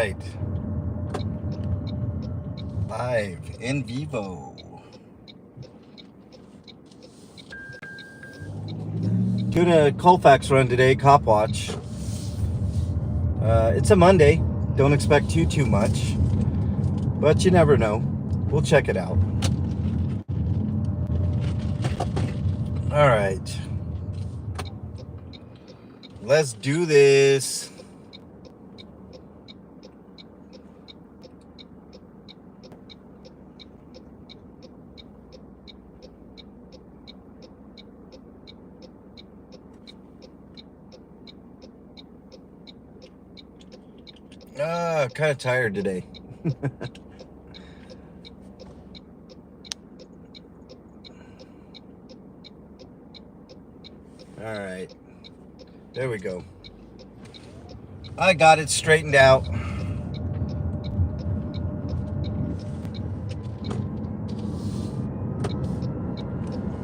right. Live in vivo. Doing a Colfax run today, cop watch. It's a Monday. Don't expect too much, but you never know. We'll check it out. All right. Let's do this. Kind of tired today. All right. There we go. I got it straightened out.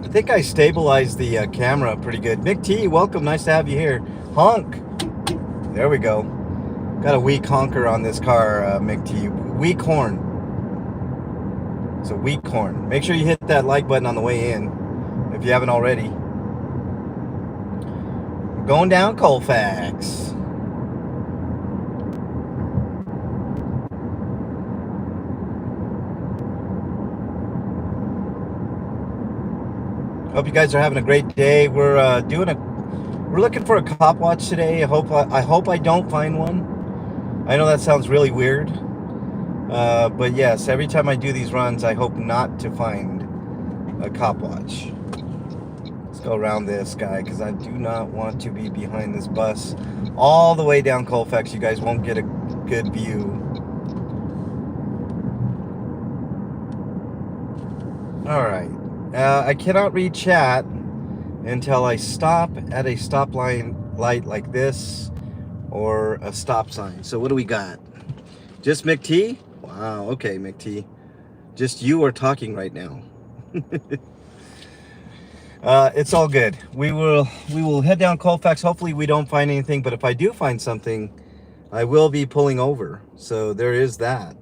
I think I stabilized the camera pretty good. Mick T, welcome. Nice to have you here. Honk. There we go. Got a weak honker on this car, Mick T. Weak horn. It's a weak horn. Make sure you hit that like button on the way in if you haven't already. We're going down Colfax. Hope you guys are having a great day. We're looking for a cop watch today. I hope I don't find one. I know that sounds really weird, but yes, every time I do these runs, I hope not to find a cop watch. Let's go around this guy because I do not want to be behind this bus all the way down Colfax. You guys won't get a good view. All right. I cannot read chat until I stop at a stop light like this or a stop sign. So what do we got? Just Mick T? Wow, okay, Mick T. Just you are talking right now. It's all good. We will head down Colfax. Hopefully we don't find anything, but if I do find something, I will be pulling over. So there is that.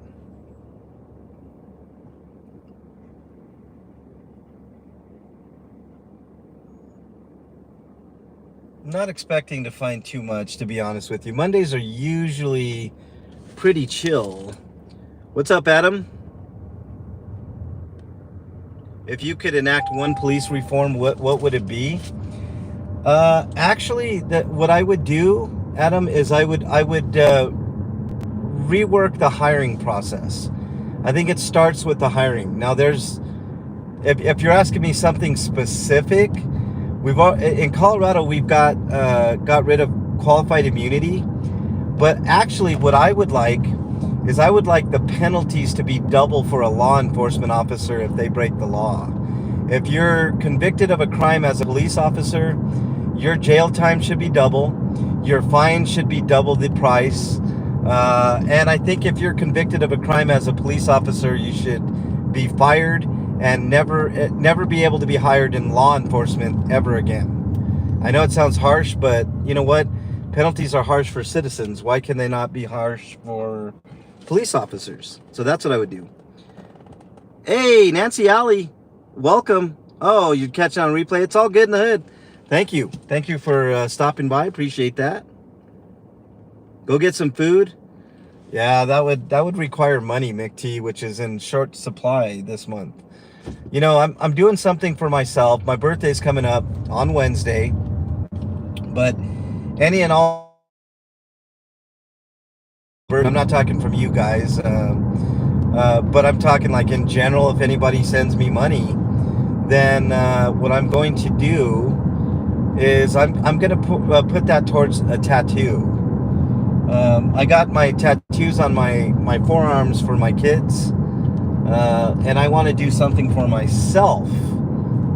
I'm not expecting to find too much, to be honest with you. Mondays are usually pretty chill. What's up, Adam? If you could enact one police reform, what would it be? Actually, what I would do, Adam, is I would rework the hiring process. I think it starts with the hiring. Now, if you're asking me something specific, in Colorado we've got rid of qualified immunity, but actually what I would like is I would like the penalties to be double for a law enforcement officer if they break the law. If you're convicted of a crime as a police officer, your jail time should be double, your fine should be double the price, and I think if you're convicted of a crime as a police officer, you should be fired and never be able to be hired in law enforcement ever again. I know it sounds harsh, but you know what? Penalties are harsh for citizens. Why can they not be harsh for police officers? So that's what I would do. Hey, Nancy Alley, welcome. Oh, you're catching on replay. It's all good in the hood. Thank you. Thank you for stopping by. Appreciate that. Go get some food. Yeah, that would require money, Mick T, which is in short supply this month. You know, I'm doing something for myself. My birthday's coming up on Wednesday. But any and all, I'm not talking from you guys, but I'm talking like in general. If anybody sends me money, then what I'm going to do is I'm going to put that towards a tattoo. I got my tattoos on my forearms for my kids. And I want to do something for myself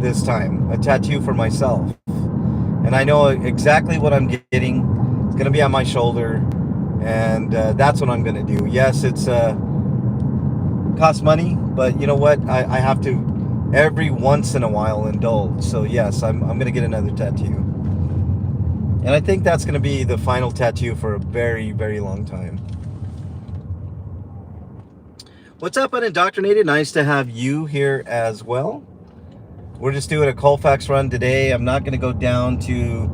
this time, a tattoo for myself. And I know exactly what I'm getting. It's going to be on my shoulder, and that's what I'm going to do. Yes, it's costs money, but you know what? I have to every once in a while indulge. So yes, I'm going to get another tattoo. And I think that's going to be the final tattoo for a very, very long time. What's up, Unindoctrinated? Nice to have you here as well. We're just doing a Colfax run today. I'm not going to go down to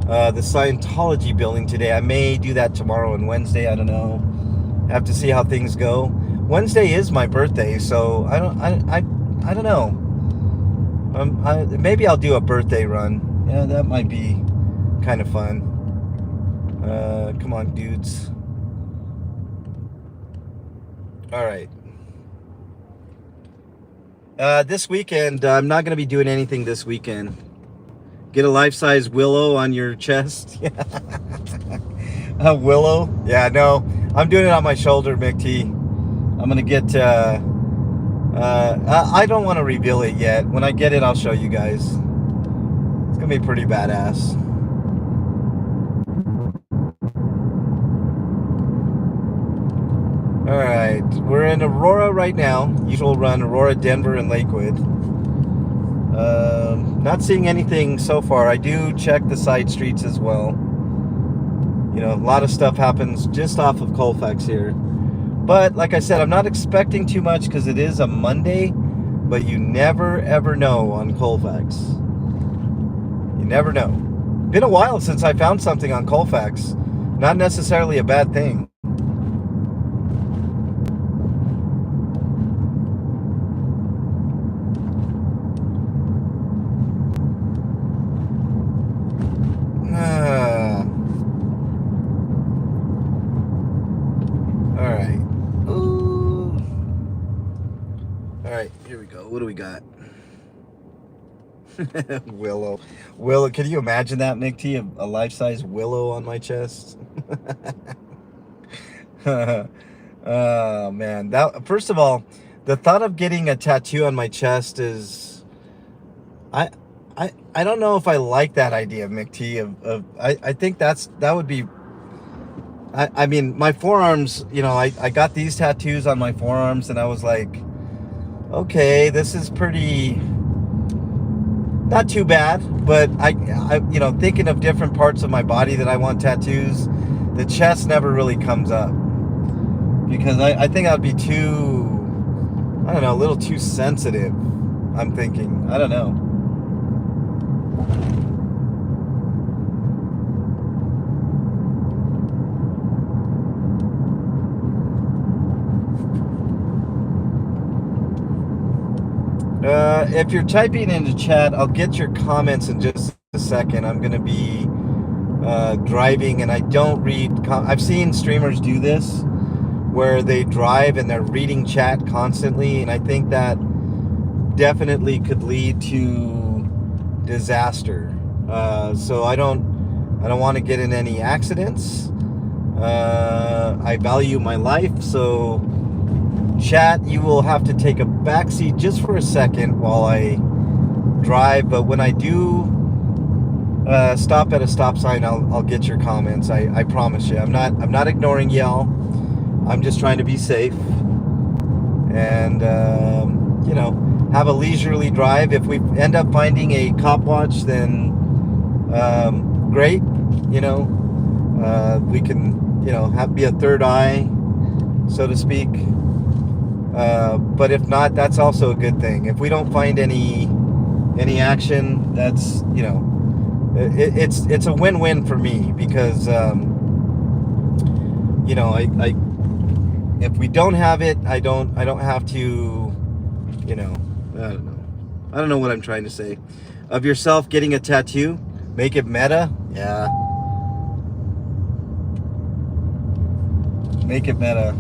the Scientology building today. I may do that tomorrow and Wednesday. I don't know. Have to see how things go. Wednesday is my birthday, so I don't know. Maybe I'll do a birthday run. Yeah, that might be kind of fun. Come on, dudes. All right. This weekend, I'm not going to be doing anything this weekend. Get a life-size willow on your chest. A willow? Yeah, no. I'm doing it on my shoulder, Mick T. I'm going to get... I don't want to reveal it yet. When I get it, I'll show you guys. It's going to be pretty badass. All right. We're in Aurora right now. Usual run, Aurora, Denver, and Lakewood. Not seeing anything so far. I do check the side streets as well. You know, a lot of stuff happens just off of Colfax here. But like I said, I'm not expecting too much because it is a Monday, but you never ever know on Colfax. You never know. Been a while since I found something on Colfax. Not necessarily a bad thing. What do we got? Willow. Can you imagine that, Mick T? A life-size willow on my chest? Oh man, that, first of all, the thought of getting a tattoo on my chest is, I don't know if I like that idea, Mick T. I think that would be. I mean, my forearms. You know, I got these tattoos on my forearms, and I was like, okay, this is pretty, not too bad, but I you know, thinking of different parts of my body that I want tattoos, the chest never really comes up because I think I'd be too, I don't know, a little too sensitive. I'm thinking, I don't know. If you're typing into chat, I'll get your comments in just a second. I'm going to be driving, and I don't read. I've seen streamers do this, where they drive and they're reading chat constantly, and I think that definitely could lead to disaster. So I don't want to get in any accidents. I value my life, so. Chat, you will have to take a backseat just for a second while I drive, but when I do stop at a stop sign, I'll get your comments. I promise you. I'm not ignoring y'all. I'm just trying to be safe and you know, have a leisurely drive. If we end up finding a cop watch, then great. You know, we can, you know, be a third eye, so to speak. But if not, that's also a good thing. If we don't find any action, that's, you know, it's a win-win for me because you know, I if we don't have it, I don't have to, you know, I don't know what I'm trying to say. Of yourself getting a tattoo, make it meta. Yeah, make it meta.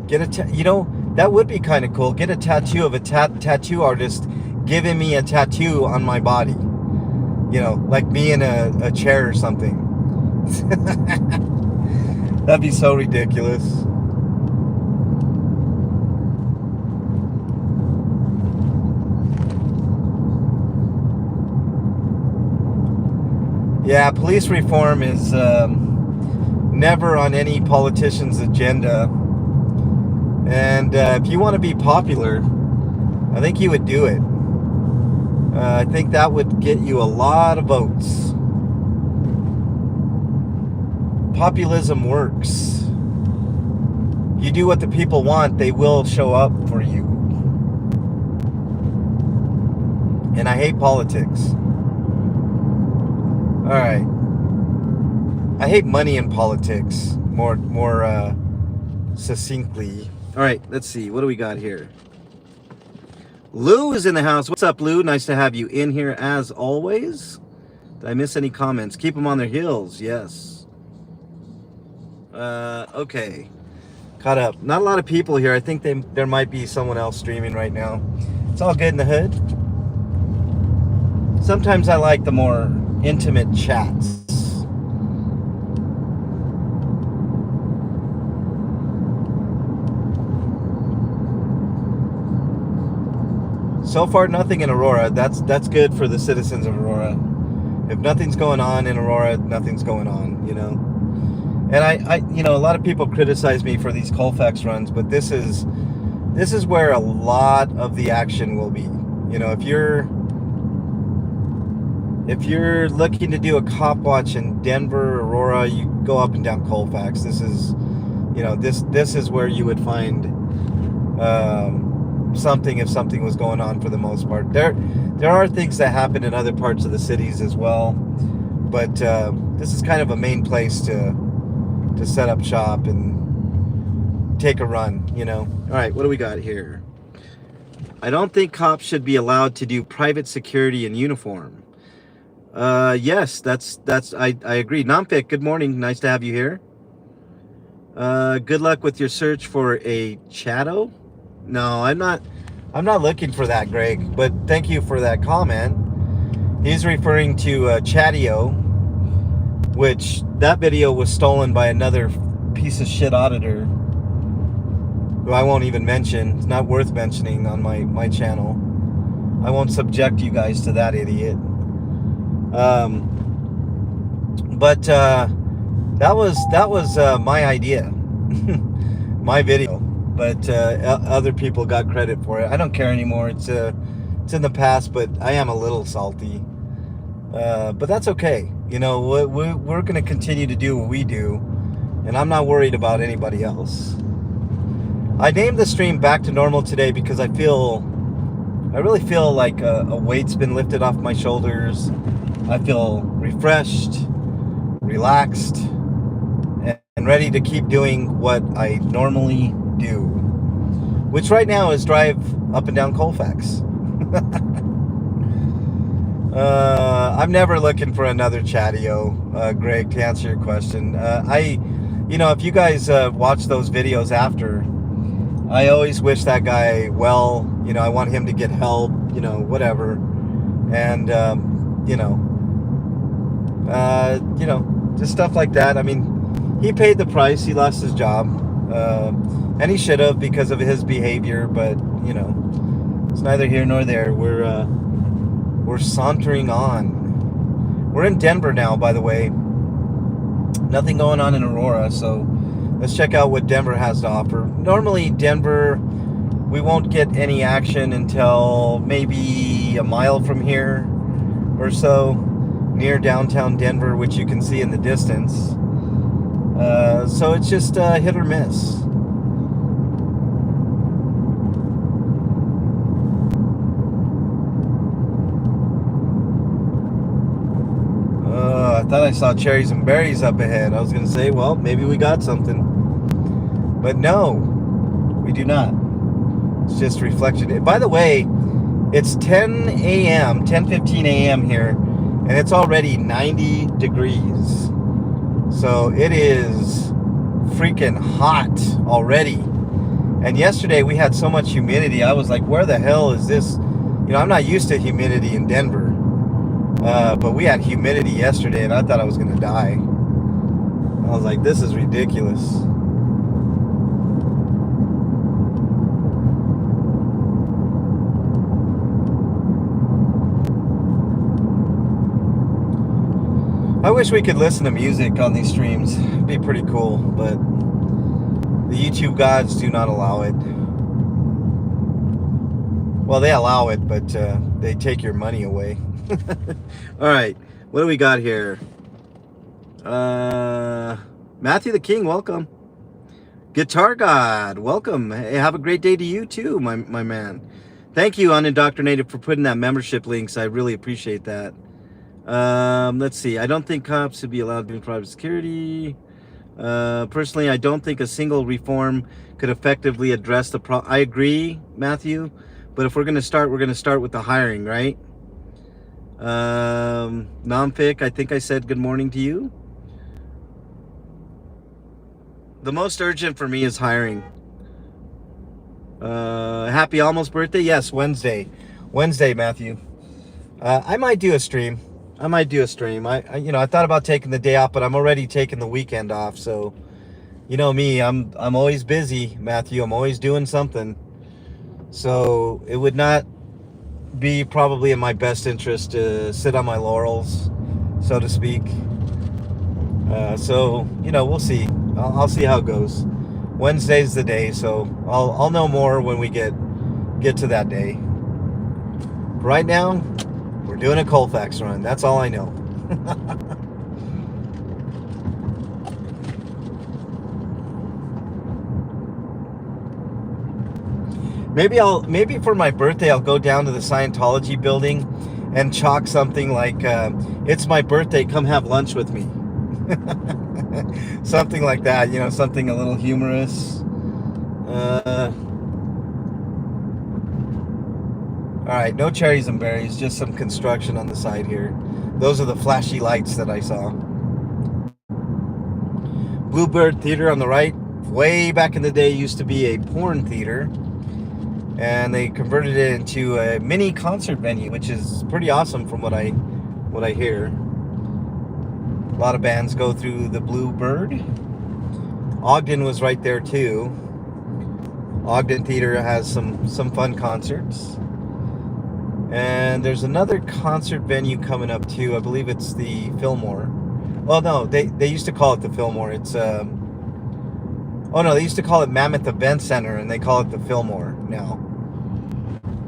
You know, that would be kind of cool. Get a tattoo of a tattoo artist giving me a tattoo on my body. You know, like me in a chair or something. That'd be so ridiculous. Yeah, police reform is never on any politician's agenda. And if you want to be popular, I think you would do it. I think that would get you a lot of votes. Populism works. you do what the people want, they will show up for you. And I hate politics. All right. I hate money in politics more succinctly. All right, let's see. What do we got here? Lou is in the house. What's up, Lou? Nice to have you in here as always. Did I miss any comments? Keep them on their heels. Yes. Okay. Caught up. Not a lot of people here. I think there might be someone else streaming right now. It's all good in the hood. Sometimes I like the more intimate chats. So far, nothing in Aurora. That's good for the citizens of Aurora. If nothing's going on in Aurora, nothing's going on, you know. And I a lot of people criticize me for these Colfax runs, but this is where a lot of the action will be. You know, if you're looking to do a cop watch in Denver, Aurora, you go up and down Colfax. This is, this is where you would find something if something was going on for the most part. There are things that happen in other parts of the cities as well, but this is kind of a main place to set up shop and take a run, you know. All right, what do we got here? I don't think cops should be allowed to do private security in uniform. Yes, that's I agree. Namfik, good morning. Nice to have you here. Good luck with your search for a chatto. No, I'm not looking for that, Greg, but thank you for that comment. He's referring to Chatio, which that video was stolen by another piece of shit auditor who I won't even mention. It's not worth mentioning on my channel. I won't subject you guys to that idiot. But that was my idea, my video. But other people got credit for it. I don't care anymore. It's in the past, but I am a little salty. But that's okay. You know, we're going to continue to do what we do, and I'm not worried about anybody else. I named the stream Back to Normal today because I really feel like a weight's been lifted off my shoulders. I feel refreshed, relaxed, and ready to keep doing what I normally do, which right now is drive up and down Colfax. I'm never looking for another Chatio, Greg, to answer your question. If you guys watch those videos after, I always wish that guy well. You know, I want him to get help, you know, whatever. And, just stuff like that. I mean, he paid the price. He lost his job. And he should have because of his behavior, but, you know, it's neither here nor there. We're sauntering on. We're in Denver now, by the way. Nothing going on in Aurora, so let's check out what Denver has to offer. Normally, Denver, we won't get any action until maybe a mile from here or so, near downtown Denver, which you can see in the distance. So it's just hit or miss. I thought I saw cherries and berries up ahead. I was going to say, well, maybe we got something. But no, we do not. It's just reflection. By the way, it's 10 a.m., 10:15 a.m. here, and it's already 90 degrees. So it is freaking hot already. And yesterday we had so much humidity. I was like, where the hell is this? You know, I'm not used to humidity in Denver. But we had humidity yesterday, and I thought I was going to die. I was like, this is ridiculous. I wish we could listen to music on these streams. It'd be pretty cool, but the YouTube gods do not allow it. Well, they allow it, but they take your money away. All right, what do we got here? Matthew the King, welcome. Guitar God, welcome. Hey, have a great day to you too, my man. Thank you, Unindoctrinated, for putting that membership links. I really appreciate that. Let's see. I don't think cops should be allowed to do private security. Personally, I don't think a single reform could effectively address the problem. I agree, Matthew, but if we're going to start with the hiring, right? Nomfic, I think I said good morning to you. The most urgent for me is hiring. Happy almost birthday. Yes, Wednesday, Matthew. I might do a stream. I thought about taking the day off, but I'm already taking the weekend off. So, you know me, I'm always busy, Matthew. I'm always doing something. So it would not be probably in my best interest to sit on my laurels, so to speak. So we'll see. I'll see how it goes. Wednesday's the day, so I'll know more when we get to that day. Right now, we're doing a Colfax run. That's all I know. Maybe for my birthday I'll go down to the Scientology building and chalk something like it's my birthday, come have lunch with me. Something like that, something a little humorous. All right, no cherries and berries, just some construction on the side here. Those are the flashy lights that I saw. Bluebird Theater on the right. Way back in the day, used to be a porn theater, and they converted it into a mini concert venue, which is pretty awesome from what I hear. A lot of bands go through the Bluebird. Ogden was right there too. Ogden Theater has some fun concerts. And there's another concert venue coming up too. I believe it's the Fillmore. Well, no, they used to call it the Fillmore. It's they used to call it Mammoth Event Center, and they call it the Fillmore now.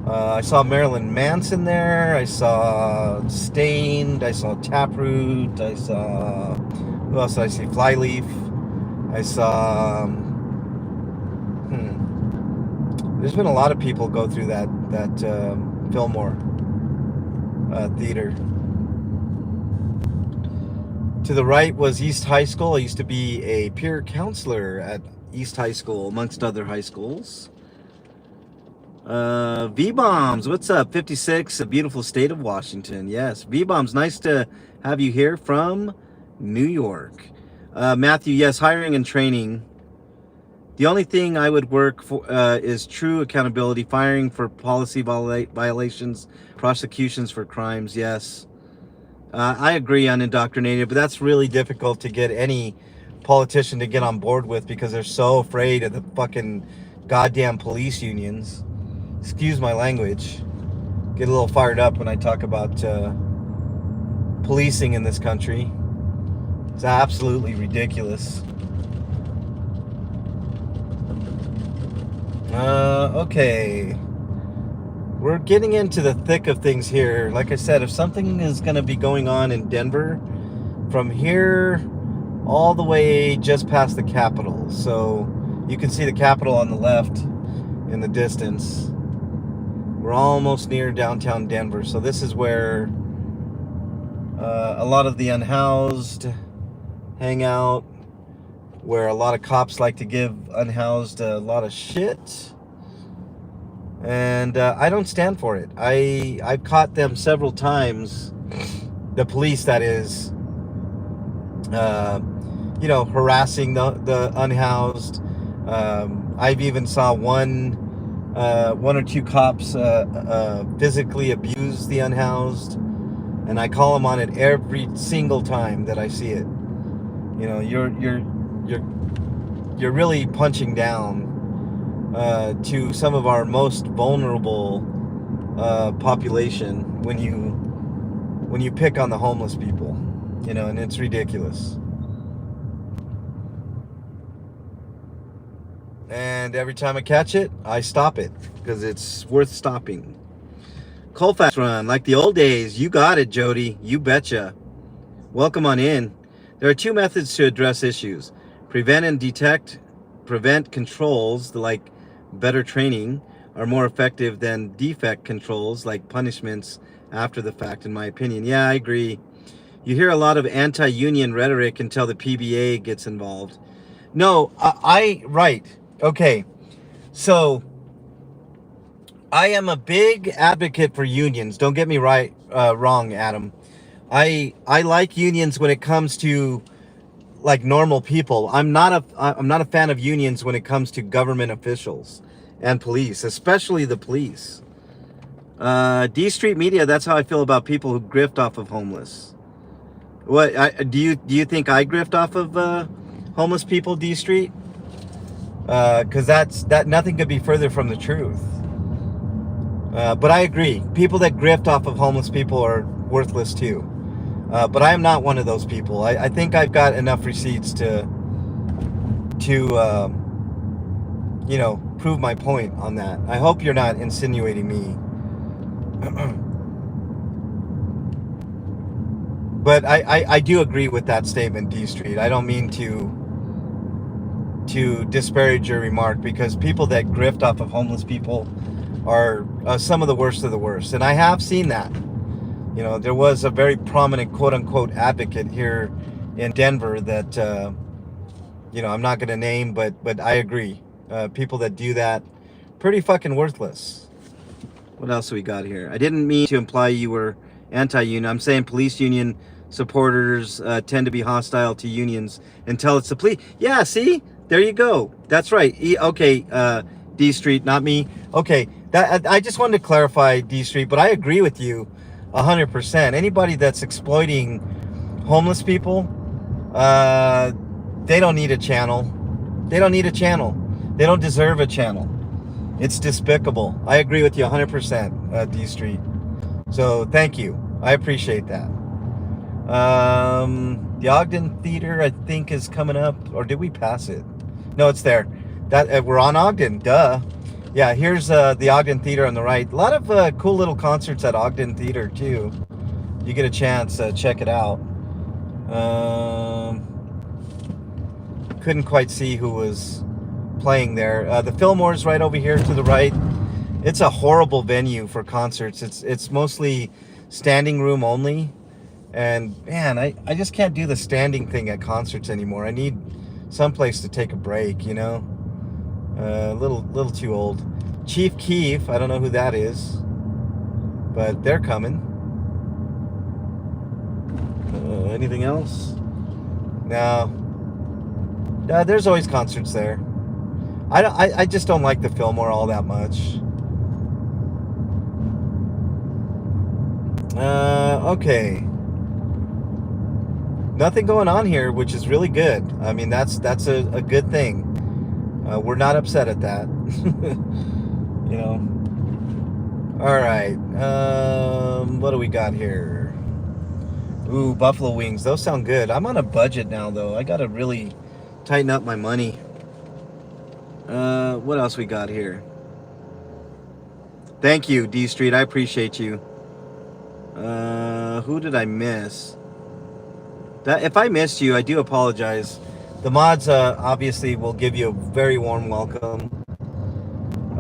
I saw Marilyn Manson there. I saw Stained. I saw Taproot. I saw, who else did I see? Flyleaf. I saw. There's been a lot of people go through that Fillmore theater. To the right was East High School. I used to be a peer counselor at East High School, amongst other high schools. V-Bombs, what's up? 56, a beautiful state of Washington. Yes, V-Bombs, nice to have you here from New York. Matthew, yes, hiring and training. The only thing I would work for is true accountability, firing for policy violations, prosecutions for crimes, yes. I agree on indoctrinated, but that's really difficult to get any politician to get on board with because they're so afraid of the fucking goddamn police unions. Excuse my language. Get a little fired up when I talk about policing in this country. It's absolutely ridiculous. Okay. We're getting into the thick of things here. Like I said, if something is going to be going on in Denver, from here all the way just past the Capitol. So you can see the Capitol on the left in the distance. We're almost near downtown Denver. So this is where a lot of the unhoused hang out, where a lot of cops like to give unhoused a lot of shit. And I don't stand for it. I've caught them several times, the police that is, harassing the unhoused. I've even saw one or two cops physically abuse the unhoused, and I call them on it every single time that I see it. You're really punching down to some of our most vulnerable population when you pick on the homeless people, and it's ridiculous. And every time I catch it, I stop it because it's worth stopping. Colfax run like the old days. You got it, Jody. You betcha. Welcome on in. There are two methods to address issues: prevent and detect prevent controls like better training are more effective than defect controls like punishments after the fact, in my opinion. Yeah, I agree. You hear a lot of anti-union rhetoric until the PBA gets involved. No, right. Okay. So I am a big advocate for unions. Don't get me wrong, Adam. I like unions when it comes to like normal people. I'm not a fan of unions when it comes to government officials and police, especially the police. D Street Media. That's how I feel about people who grift off of homeless. Do you think I grift off of homeless people, D Street? Because that nothing could be further from the truth. But I agree. People that grift off of homeless people are worthless too. But I am not one of those people. I think I've got enough receipts to prove my point on that. I hope you're not insinuating me. But I do agree with that statement, D Street. I don't mean to disparage your remark, because people that grift off of homeless people are some of the worst of the worst. And I have seen that. There was a very prominent quote-unquote advocate here in Denver that, I'm not going to name, but I agree. People that do that, pretty fucking worthless. What else we got here? I didn't mean to imply you were anti-union. I'm saying police union supporters tend to be hostile to unions until it's the police. Yeah, see? There you go. That's right. Okay, D Street, not me. Okay, I just wanted to clarify, D Street, but I agree with you 100%. Anybody that's exploiting homeless people, they don't need a channel. They don't need a channel. They don't deserve a channel. It's despicable. I agree with you 100%, D Street. So thank you. I appreciate that. The Ogden Theater, I think, is coming up. Or did we pass it? No, it's there. We're on Ogden. Duh. Yeah, here's the Ogden Theater on the right. A lot of cool little concerts at Ogden Theater, too. You get a chance, check it out. Couldn't quite see who was playing there. The Fillmore's right over here to the right. It's a horrible venue for concerts. It's mostly standing room only. And man, I just can't do the standing thing at concerts anymore. I need someplace to take a break, a little too old. Chief Keef, I don't know who that is, but they're coming. Anything else? No. There's always concerts there. I just don't like the Fillmore all that much. Okay. Nothing going on here, which is really good. I mean, that's a good thing. We're not upset at that. All right. What do we got here? Ooh, buffalo wings. Those sound good. I'm on a budget now, though. I gotta really tighten up my money. What else we got here? Thank you, D Street. I appreciate you. Who did I miss? If I missed you, I do apologize. The mods obviously will give you a very warm welcome.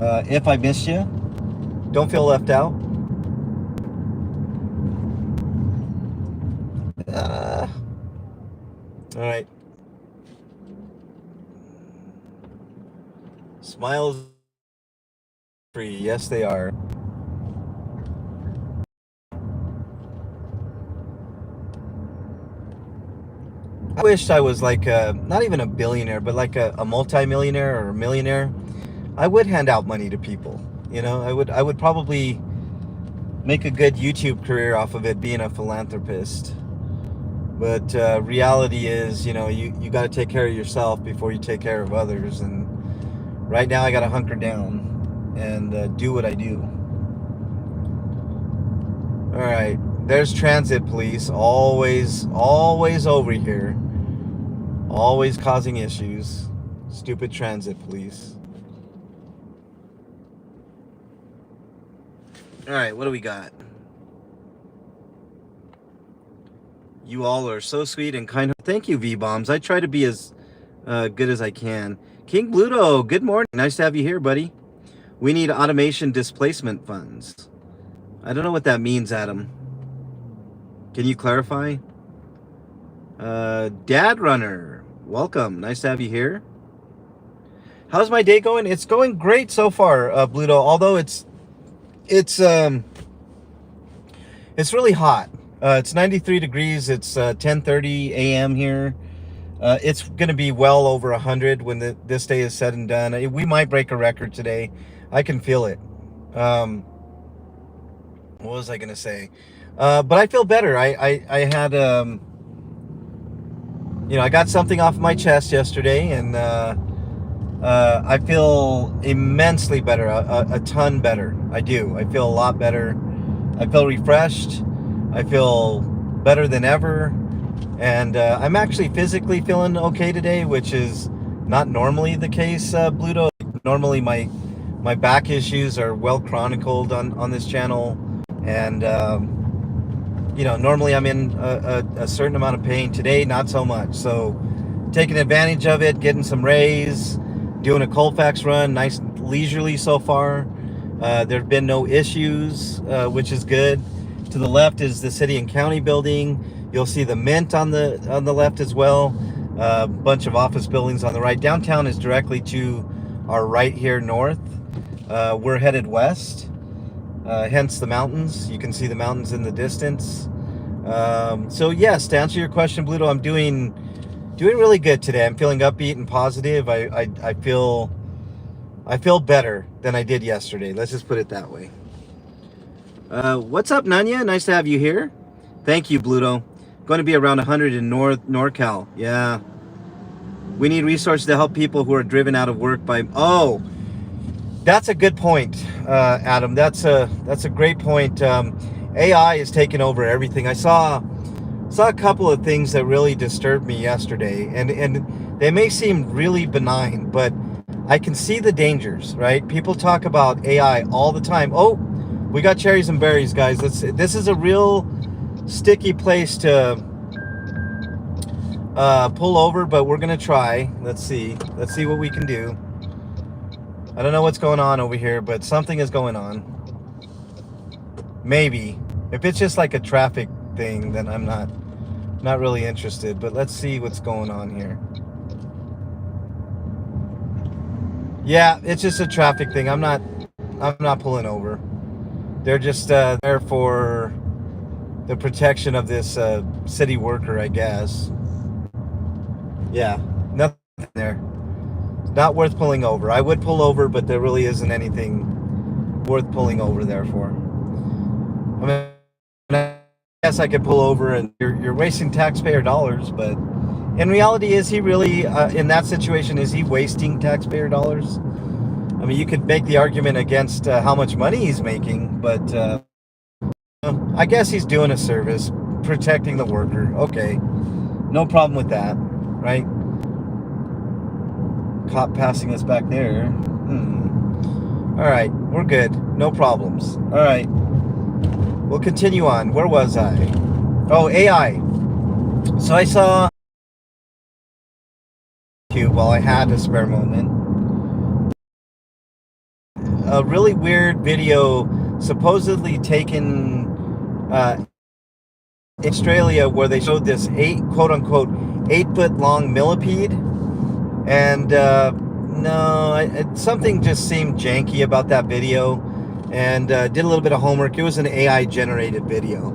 If I missed you, don't feel left out. All right. Smiles free. Yes, they are. I wished I was like not even a billionaire, but like a multi-millionaire or a millionaire. I would hand out money to people. I would probably make a good YouTube career off of it, being a philanthropist. But reality is, you got to take care of yourself before you take care of others. And right now I got to hunker down and do what I do. All right. There's transit police, always over here. Always causing issues. Stupid transit police. All right, what do we got? You all are so sweet and kind. Thank you, V-Bombs. I try to be as good as I can. King Bluto, good morning. Nice to have you here, buddy. We need automation displacement funds. I don't know what that means, Adam. Can you clarify? Dad Runner, welcome. Nice to have you here. How's my day going? It's going great so far, Bluto. Although it's really hot. It's 93 degrees. It's 10:30 a.m. here. It's going to be well over 100 when this day is said and done. We might break a record today. I can feel it. What was I going to say? But I feel better. I had, I got something off my chest yesterday, and I feel immensely better, a ton better. I do. I feel a lot better. I feel refreshed. I feel better than ever. And I'm actually physically feeling okay today, which is not normally the case, Bluto. Normally my back issues are well chronicled on this channel. And, normally I'm in a certain amount of pain. Today, not so much. So taking advantage of it, getting some rays, doing a cfax run, nice leisurely so far. There have been no issues, which is good. To the left is the city and county building. You'll see the Mint on the left as well. A bunch of office buildings on the right. Downtown is directly to our right here north. We're headed west, hence the mountains. You can see the mountains in the distance. So yes, to answer your question, Bluto, I'm doing really good today. I'm feeling upbeat and positive. I feel better than I did yesterday. Let's just put it that way. What's up, Nanya? Nice to have you here. Thank you, Bluto. Going to be around 100 in NorCal. Yeah. We need resources to help people who are driven out of work by... Oh, that's a good point, Adam. That's a great point. AI is taking over everything. I saw a couple of things that really disturbed me yesterday, and they may seem really benign, but I can see the dangers, right? People talk about AI all the time. Oh, we got cherries and berries, guys. This is a real sticky place to pull over, but we're gonna try. Let's see what we can do. I don't know what's going on over here, but something is going on. Maybe if it's just like a traffic thing, then I'm not really interested, but let's see what's going on here. Yeah, it's just a traffic thing. I'm not pulling over. They're just there for the protection of this city worker, I guess. Yeah, nothing there. Not worth pulling over. I would pull over, but there really isn't anything worth pulling over there for. I mean, I guess I could pull over, and you're wasting taxpayer dollars, but in reality, is he really, in that situation, is he wasting taxpayer dollars? I mean, you could make the argument against how much money he's making, but I guess he's doing a service, protecting the worker. Okay, no problem with that, right? Cop passing us back there. All right, we're good. No problems. All right, we'll continue on. Where was I? Oh, AI. So I saw while I had a spare moment, a really weird video supposedly taken in Australia, where they showed this quote-unquote 8-foot long millipede, and something just seemed janky about that video, and did a little bit of homework. It was an AI generated video,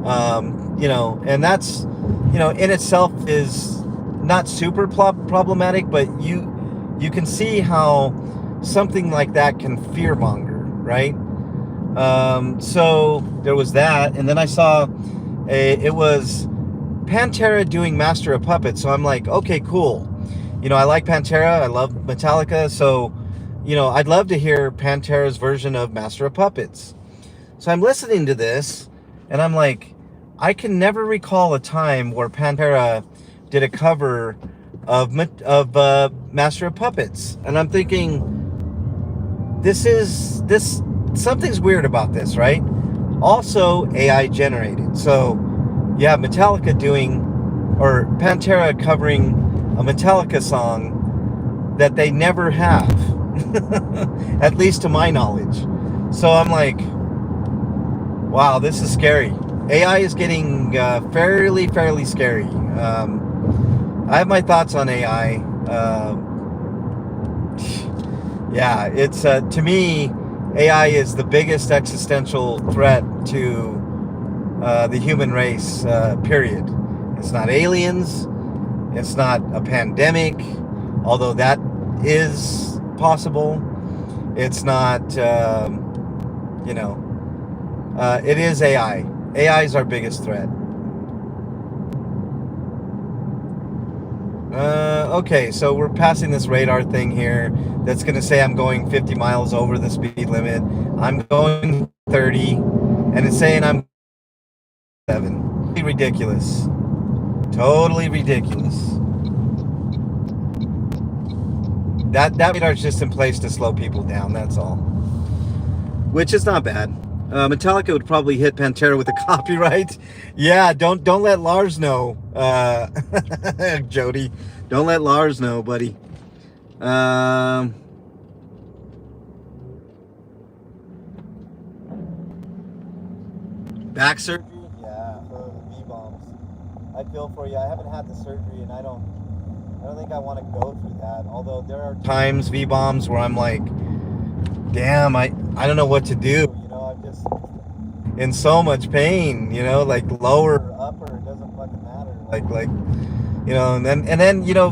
and that's, in itself is not super problematic, but you can see how something like that can fearmonger, right? So there was that, and then I saw it was Pantera doing Master of Puppets. So I'm like, okay, cool. I like Pantera. I love Metallica. So, I'd love to hear Pantera's version of Master of Puppets. So I'm listening to this, and I'm like, I can never recall a time where Pantera did a cover of Master of Puppets, and I'm thinking, something's weird about this, right? Also AI generated. So you have Metallica or Pantera covering a Metallica song that they never have, at least to my knowledge. So I'm like, wow, this is scary. AI is getting fairly scary. I have my thoughts on AI. Yeah, it's to me, AI is the biggest existential threat to the human race. Period. It's not aliens. It's not a pandemic, although that is possible. It's not, it is AI. AI is our biggest threat. Okay, so we're passing this radar thing here that's going to say I'm going 50 miles over the speed limit. I'm going 30, and it's saying I'm 7. Ridiculous. Totally ridiculous. That radar's just in place to slow people down, that's all. Which is not bad. Metallica would probably hit Pantera with a copyright. Yeah, don't let Lars know, Jody. Don't let Lars know, buddy. Back surgery? Yeah, V-bombs. I feel for you. I haven't had the surgery, and I don't think I want to go through that. Although there are times V-bombs where I'm like, damn, I don't know what to do. I'm just in so much pain. Like lower, upper, it doesn't fucking matter. Like, and then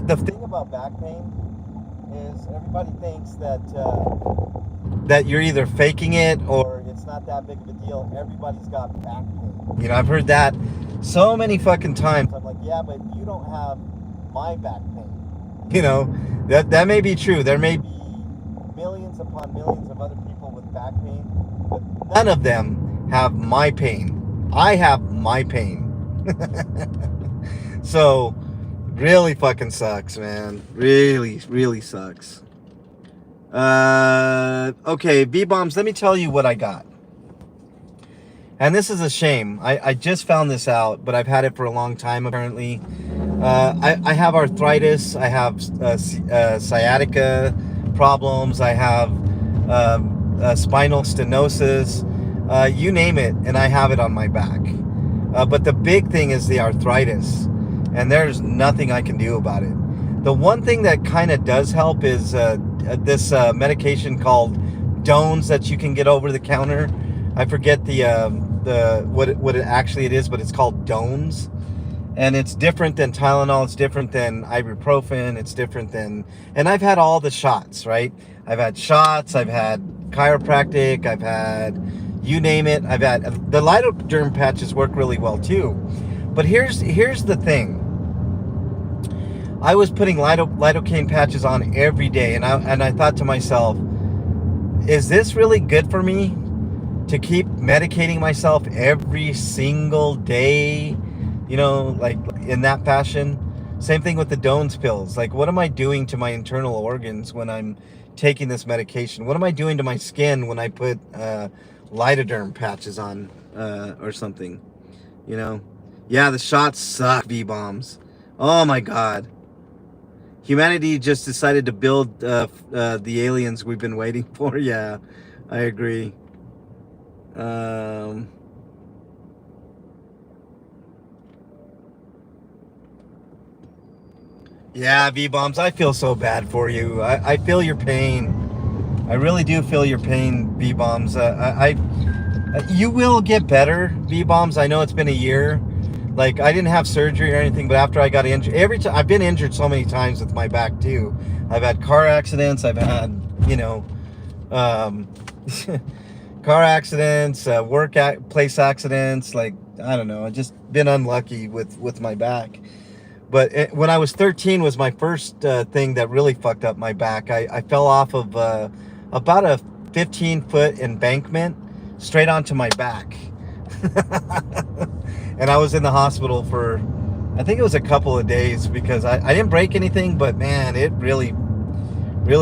the thing about back pain is everybody thinks that you're either faking it or it's not that big of a deal. Everybody's got back pain. I've heard that so many fucking times. I'm like, yeah, but you don't have my back pain. That may be true. There may be millions upon millions of other people with back pain, but none of them have my pain. I have my pain. So really fucking sucks, man. Really sucks. Okay, V-bombs, let me tell you what I got. And this is a shame. I just found this out, but I've had it for a long time apparently. I have arthritis. I have sciatica problems. I have spinal stenosis. You name it, and I have it on my back. But the big thing is the arthritis, and there's nothing I can do about it. The one thing that kind of does help is this medication called Dones that you can get over the counter. I forget what it actually is, but it's called Dones. And it's different than Tylenol. It's different than ibuprofen. It's different than... And I've had all the shots, right? I've had shots. I've had chiropractic. I've had... You name it. I've had... The lidoderm patches work really well, too. But here's the thing. I was putting lidocaine patches on every day. And I thought to myself, is this really good for me? To keep medicating myself every single day? Like in that fashion. Same thing with the Dones pills. Like, what am I doing to my internal organs when I'm taking this medication? What am I doing to my skin when I put lidoderm patches on or something? Yeah, the shots suck. V-bombs. Oh my God. Humanity just decided to build the aliens we've been waiting for. Yeah, I agree. Yeah, V-bombs, I feel so bad for you. I feel your pain. I really do feel your pain, V-bombs. You will get better, V-bombs. I know it's been a year. Like, I didn't have surgery or anything, but after I got injured, I've been injured so many times with my back too. I've had car accidents. I've had, car accidents, place accidents. Like, I don't know. I've just been unlucky with my back. But when I was 13 was my first thing that really fucked up my back. I fell off of about a 15-foot embankment straight onto my back. And I was in the hospital for, I think it was a couple of days because I didn't break anything, but man, it really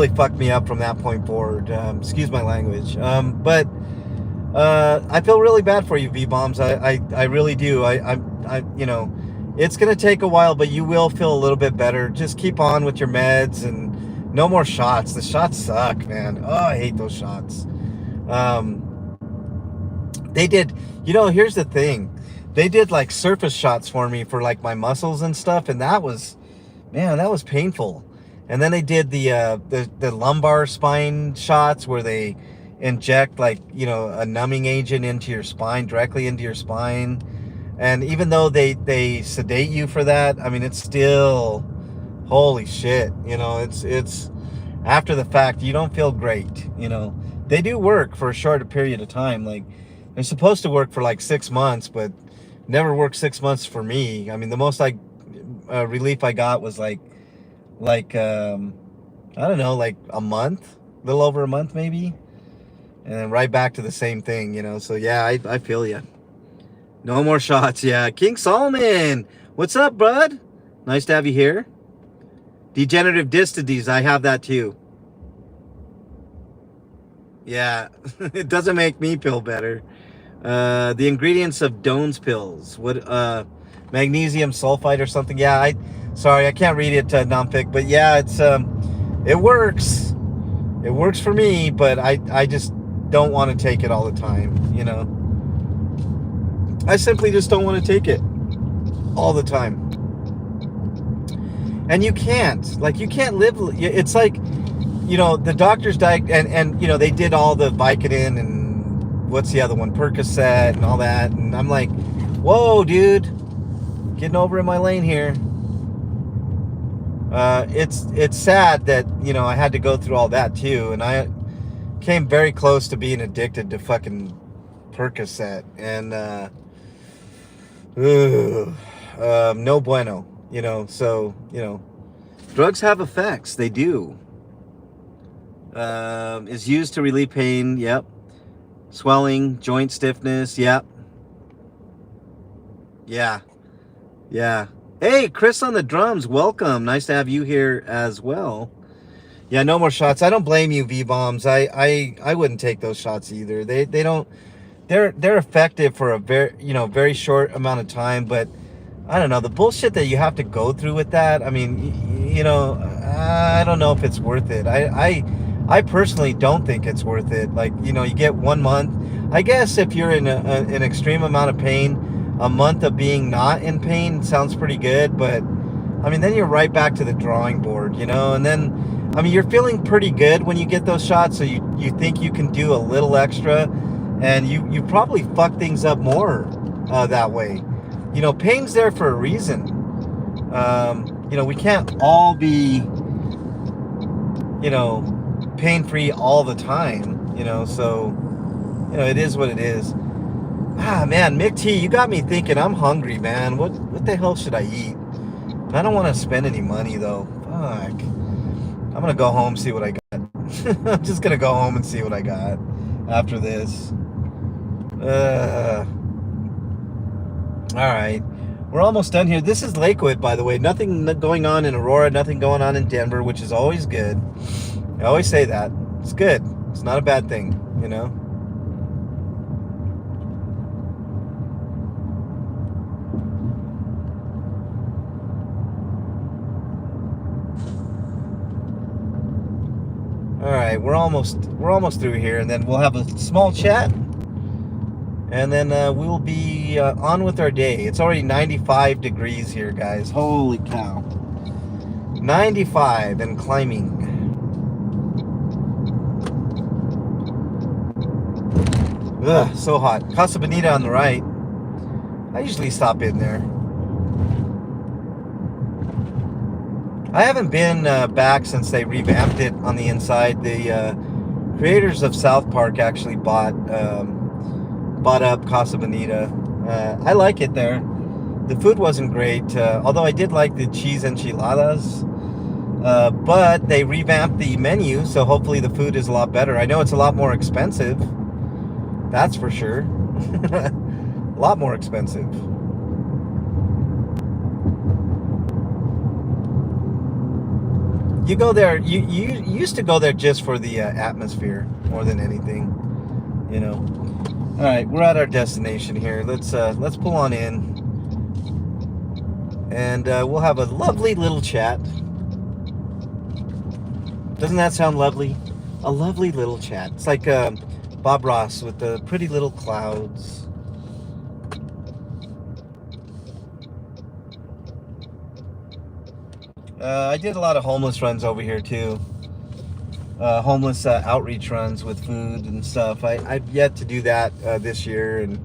fucked me up from that point forward. Excuse my language. But I feel really bad for you, V-bombs. I really do. It's going to take a while, but you will feel a little bit better. Just keep on with your meds and No more shots. The shots suck, man. Oh, I hate those shots. Um, they did, here's the thing. They did like surface shots for me for like my muscles and stuff, and that was, man, that was painful. And then they did the lumbar spine shots where they inject like, a numbing agent into your spine, directly into your spine. And even though they sedate you for that, I mean, it's still, holy shit, it's after the fact, you don't feel great. They do work for a shorter period of time. Like, they're supposed to work for like 6 months, but never worked 6 months for me. I mean, the most relief I got was like I don't know, like a month, a little over a month maybe, and then right back to the same thing. So yeah, I feel you. No more shots. Yeah, King Solomon, what's up, bud? Nice to have you here. Degenerative disc disease, I have that too. Yeah, it doesn't make me feel better. The ingredients of Doan's pills. What, magnesium sulfite or something? Yeah, sorry, I can't read it, nonfic, but yeah, it works. It works for me, but I just don't want to take it all the time, I simply just don't want to take it all the time. And you can't live. It's like, the doctor's and they did all the Vicodin and what's the other one, Percocet and all that, and I'm like, whoa, dude, getting over in my lane here. It's sad that I had to go through all that too, and I came very close to being addicted to fucking Percocet, and no bueno. So drugs have effects. They do. Is used to relieve pain. Yep. Swelling, joint stiffness. Yep. Yeah. Hey, Chris on the drums. Welcome. Nice to have you here as well. Yeah, no more shots. I don't blame you, V-bombs. I wouldn't take those shots either. They don't. They're effective for a very short amount of time, but I don't know, the bullshit that you have to go through with that. I mean, I don't know if it's worth it. I personally don't think it's worth it. Like, you get 1 month. I guess if you're in an extreme amount of pain, a month of being not in pain sounds pretty good. But I mean, then you're right back to the drawing board, and then, I mean, you're feeling pretty good when you get those shots. So you think you can do a little extra, and you probably fuck things up more that way. Pain's there for a reason. We can't all be, pain-free all the time, so, it is what it is. Ah, man, Mick T, you got me thinking. I'm hungry, man. What the hell should I eat? I don't want to spend any money, though. Fuck. I'm going to go home, see what I got. I'm just going to go home and see what I got after this. All right. We're almost done here. This is Lakewood, by the way. Nothing going on in Aurora, nothing going on in Denver, which is always good. I always say that. It's good. It's not a bad thing, All right, we're almost through here, and then we'll have a small chat, and then we will be on with our day. It's already 95 degrees here, guys. Holy cow. 95 and climbing. Ugh, so hot. Casa Bonita on the right. I usually stop in there. I haven't been back since they revamped it on the inside. The creators of South Park actually bought up Casa Bonita. I like it there. The food wasn't great, although I did like the cheese enchiladas. But they revamped the menu, so hopefully the food is a lot better. I know it's a lot more expensive. That's for sure. A lot more expensive. You go there, you used to go there just for the atmosphere more than anything, All right, we're at our destination here. Let's pull on in, and we'll have a lovely little chat. Doesn't that sound lovely? A lovely little chat. It's like Bob Ross with the pretty little clouds. I did a lot of homeless runs over here too. Homeless outreach runs with food and stuff. I've yet to do that this year, and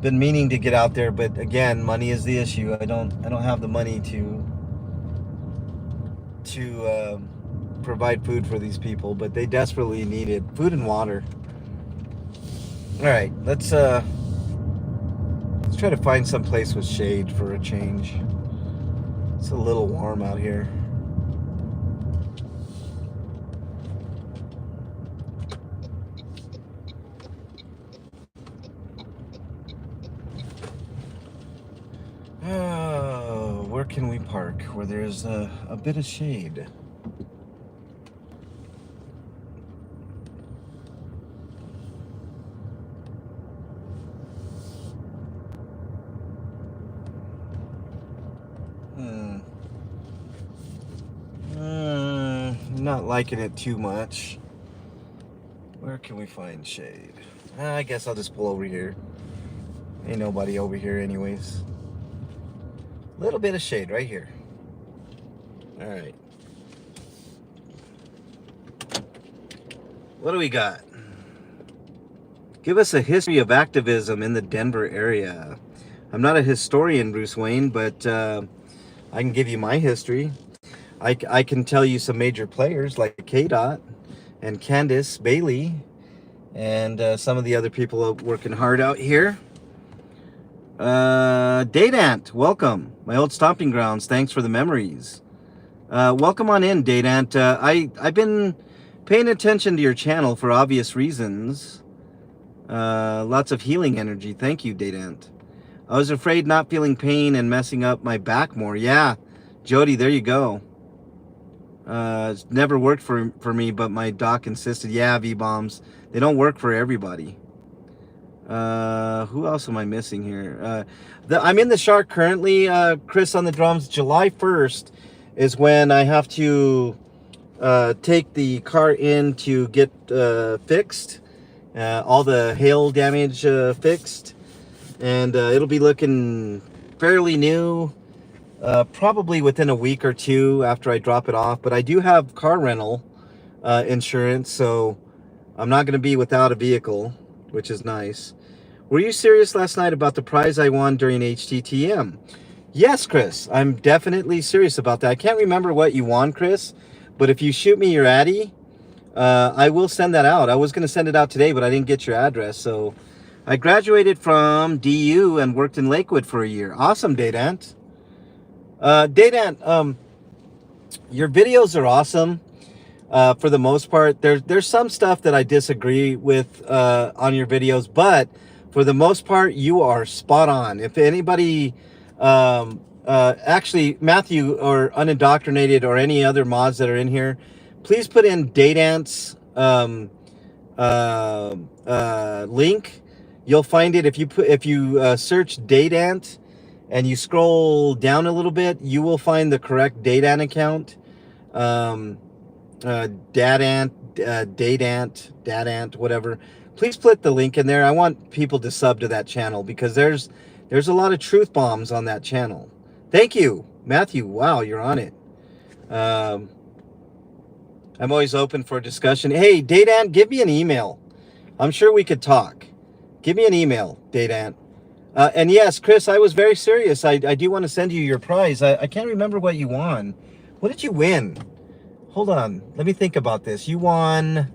been meaning to get out there, but again, money is the issue. I don't have the money to provide food for these people, but they desperately need it. Food and water. All right, let's try to find some place with shade for a change. It's a little warm out here. Where can we park where there's a bit of shade? Not liking it too much. Where can we find shade? I guess I'll just pull over here. Ain't nobody over here anyways. Little bit of shade right here. All right. What do we got? Give us a history of activism in the Denver area. I'm not a historian, Bruce Wayne, but I can give you my history. I can tell you some major players like KDOT and Candace Bailey and some of the other people working hard out here. Dadant, welcome. My old stomping grounds. Thanks for the memories. Welcome on in, Dadant. I've been paying attention to your channel for obvious reasons. Lots of healing energy. Thank you, Dadant. I was afraid not feeling pain and messing up my back more. Yeah, Jody, there you go. It's never worked for me, but my doc insisted. Yeah, V-bombs. They don't work for everybody. Who else am I missing here? I'm in the Shark currently, Chris on the drums. July 1st is when I have to take the car in to get fixed. All the hail damage fixed. And it'll be looking fairly new. Probably within a week or two after I drop it off. But I do have car rental insurance, so I'm not going to be without a vehicle, which is nice. Were you serious last night about the prize I won during HTTM? Yes, Chris, I'm definitely serious about that. I can't remember what you won, Chris, but if you shoot me your Addy, I will send that out. I was going to send it out today, but I didn't get your address. So I graduated from DU and worked in Lakewood for a year. Awesome, Dadant. Dadant, your videos are awesome. For the most part, there's some stuff that I disagree with on your videos, but for the most part, you are spot on. If anybody, actually, Matthew or Unindoctrinated or any other mods that are in here, please put in Dadant's link. You'll find it if you search Dadant and you scroll down a little bit, you will find the correct Dadant account. Dadant, whatever. Please put the link in there. I want people to sub to that channel because there's a lot of truth bombs on that channel. Thank you, Matthew. Wow, you're on it. I'm always open for discussion. Hey, Dadant, give me an email. I'm sure we could talk. Give me an email, Dadant. And yes, Chris, I was very serious. I do want to send you your prize. I can't remember what you won. What did you win? Hold on. Let me think about this. You won...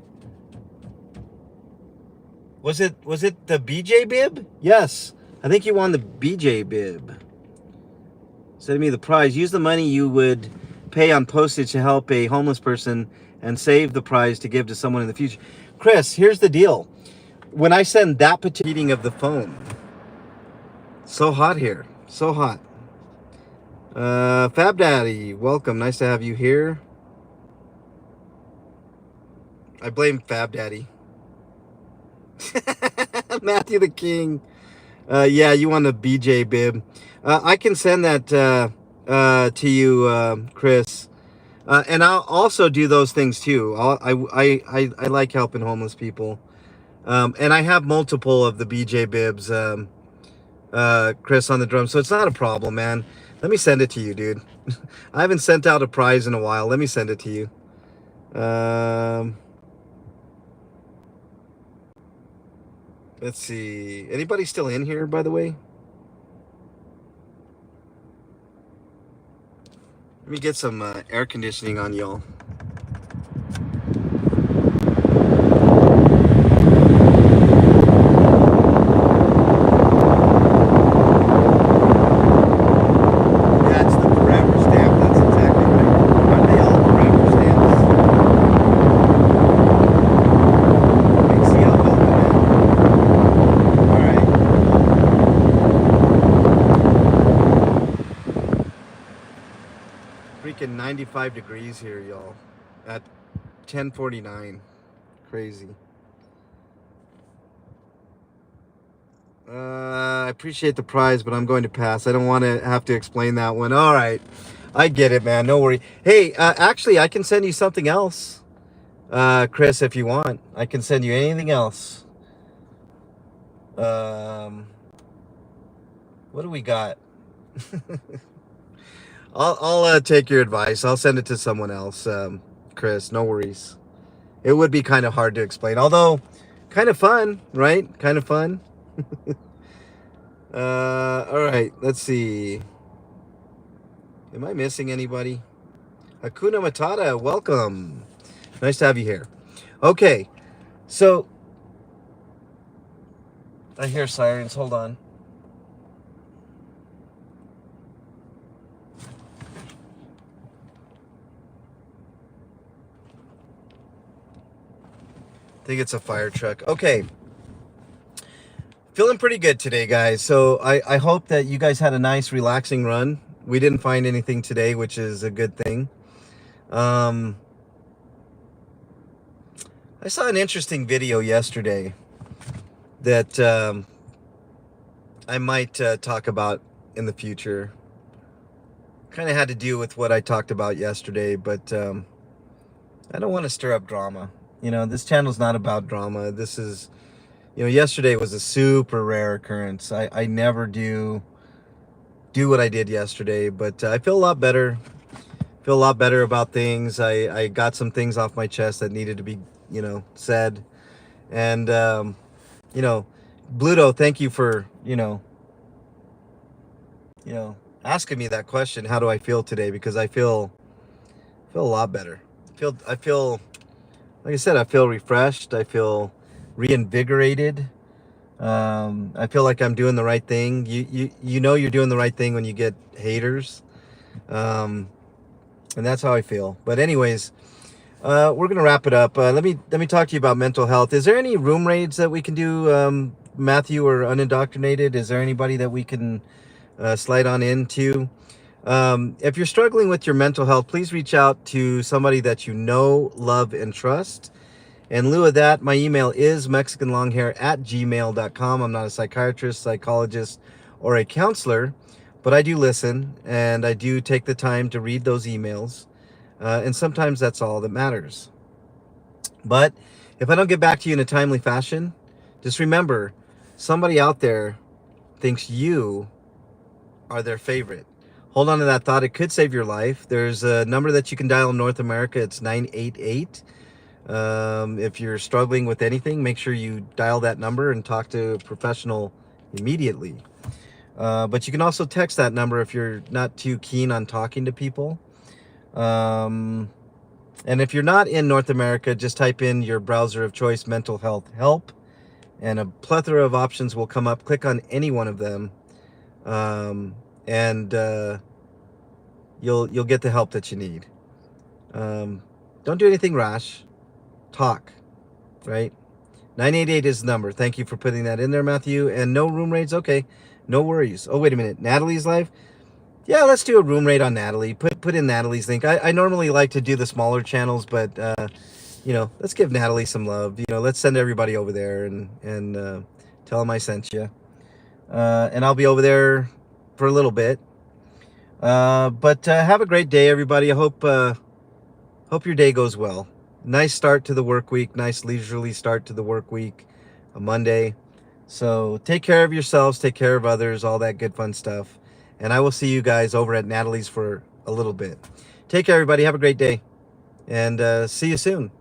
Was it the BJ bib? Yes. I think you won the BJ bib. Send me the prize. Use the money you would pay on postage to help a homeless person and save the prize to give to someone in the future. Chris, here's the deal. When I send that particular reading of the phone, so hot here. So hot. Fab Daddy, welcome. Nice to have you here. I blame Fab Daddy. Matthew the King. Yeah, you want a BJ bib. I can send that to you, Chris. And I'll also do those things too. I like helping homeless people. And I have multiple of the BJ Bibs, Chris on the drum, so it's not a problem, man. Let me send it to you, dude. I haven't sent out a prize in a while. Let me send it to you. Let's see. Anybody still in here, by the way? Let me get some air conditioning on y'all. That's the forever stamp. That's exactly right. Aren't they all forever stamps? Hey, see how welcome, man. All right. Freaking 95 degrees here, y'all. At 10:49. Crazy. I appreciate the prize, but I'm going to pass. I don't want to have to explain that one. All right. I get it, man. No worry. Hey, actually, I can send you something else, Chris, if you want. I can send you anything else. What do we got? I'll take your advice. I'll send it to someone else, Chris. No worries. It would be kind of hard to explain, although kind of fun, right? Kind of fun. All right. Let's see. Am I missing anybody? Hakuna Matata, welcome. Nice to have you here. Okay, so I hear sirens. Hold on. I think it's a fire truck. Okay. Feeling pretty good today, guys. So I hope that you guys had a nice, relaxing run. We didn't find anything today, which is a good thing. I saw an interesting video yesterday that I might talk about in the future. Kind of had to do with what I talked about yesterday, but I don't want to stir up drama. You know, this channel's not about drama. This is, you know, yesterday was a super rare occurrence. I never do what I did yesterday, but I feel a lot better. Feel a lot better about things. I got some things off my chest that needed to be, you know, said. And, you know, Bluto, thank you for, asking me that question. How do I feel today? Because I feel a lot better. I feel, like I said, I feel refreshed. I feel reinvigorated. I feel like I'm doing the right thing. You know you're doing the right thing when you get haters. And that's how I feel. But anyways, we're gonna wrap it up. Let me talk to you about mental health. Is there any room raids that we can do, Matthew, or unindoctrinated? Is there anybody that we can slide on into? If you're struggling with your mental health, please reach out to somebody that you know, love, and trust. In lieu of that, my email is mexicanlonghair@gmail.com. I'm not a psychiatrist, psychologist, or a counselor, but I do listen, and I do take the time to read those emails. And sometimes that's all that matters. But if I don't get back to you in a timely fashion, just remember, somebody out there thinks you are their favorite. Hold on to that thought. It could save your life. There's a number that you can dial in North America. It's 988. If you're struggling with anything, make sure you dial that number and talk to a professional immediately. But you can also text that number if you're not too keen on talking to people. And if you're not in North America, just type in your browser of choice, mental health help, and a plethora of options will come up. Click on any one of them, and you'll get the help that you need. Don't do anything rash. Talk, right? 988 is the number. Thank you for putting that in there, Matthew. And no room raids? Okay, no worries. Oh, wait a minute. Natalie's live? Yeah, let's do a room raid on Natalie. Put in Natalie's link. I normally like to do the smaller channels, but let's give Natalie some love. Let's send everybody over there and tell them I sent you. And I'll be over there for a little bit. But have a great day, everybody. I hope Hope your day goes well. Nice start to the work week. Nice leisurely start to the work week. A Monday. So take care of yourselves. Take care of others. All that good fun stuff. And I will see you guys over at Natalie's for a little bit. Take care, everybody. Have a great day. And see you soon.